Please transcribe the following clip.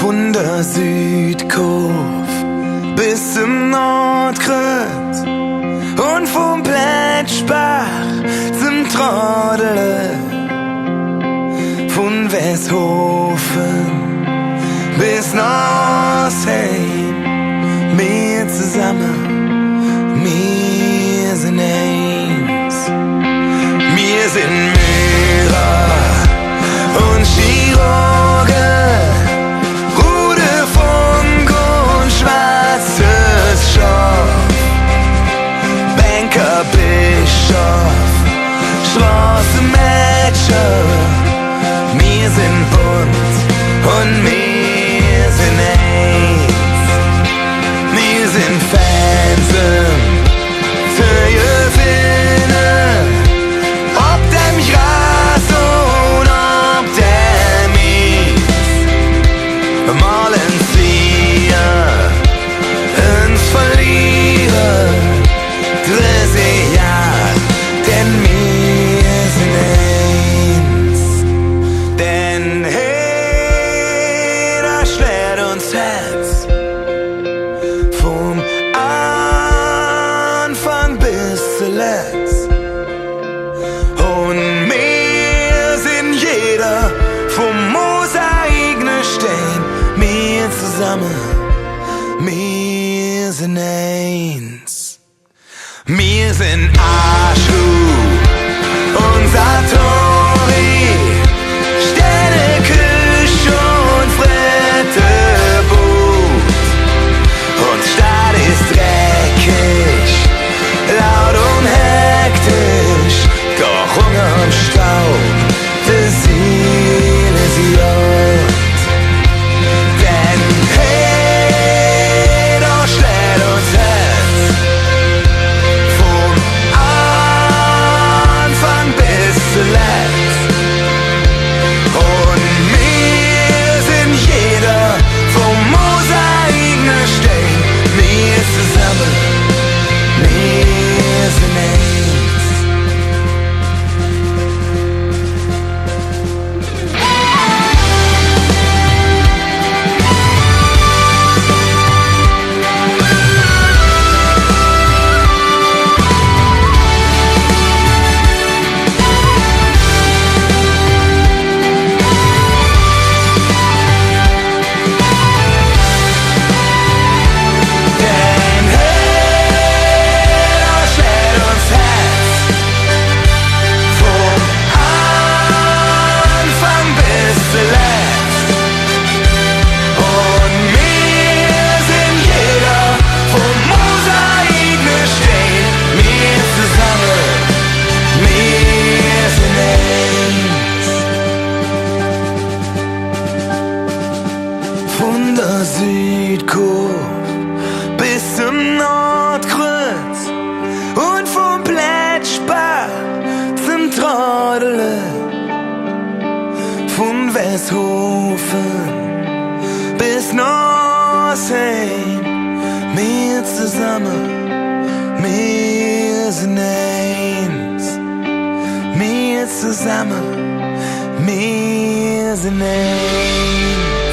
Von der Südkurve bis zum Nordkreuz und vom Plätschbach zum Trodele, von Westhofen bis nach Ostheim, wir zusammen, wir sind eins. Wir sind Müller und Chirurgen, Rude, Funk und schwarzes Schaf, Banker, Bischof, Straßenmädchen. Wir sind bunt und wir sind eins. Wir sind Fans für Gewinnen, ob dem Gras und ob dem Mies. Malen wir uns verlieren, 30 Jahre, denn wir sind eins. Denn hey, da schlägt uns Herz vom Anfang bis zuletzt. Und wir sind jeder vom Mosaik ne Stein. Wir zusammen, wir sind eins. Wir sind Aschlu und Satori, Sterne, Küche und Frittebrot. Und Stadt ist dreckig, laut und hektisch, doch Hunger und Staub, die Seele ist jod. Denn hey, da schlägt uns Herz vom Anfang bis zuletzt. Und wir sind jeder vom Mosaik ne Stein. Wir zusammen, wir sind eins. Denn hey, da schlägt uns Herz vom Anfang bis zuletzt. Und wir sind jeder vom Mosaik ne Stein. Wir zusammen, wir sind eins. Von der Südkurve bis zum Nordkreuz und vom Plätschbach zum Trodele, von Westhofen bis nach Ostheim, wir zusammen, wir sind eins. Wir zusammen, wir sind eins.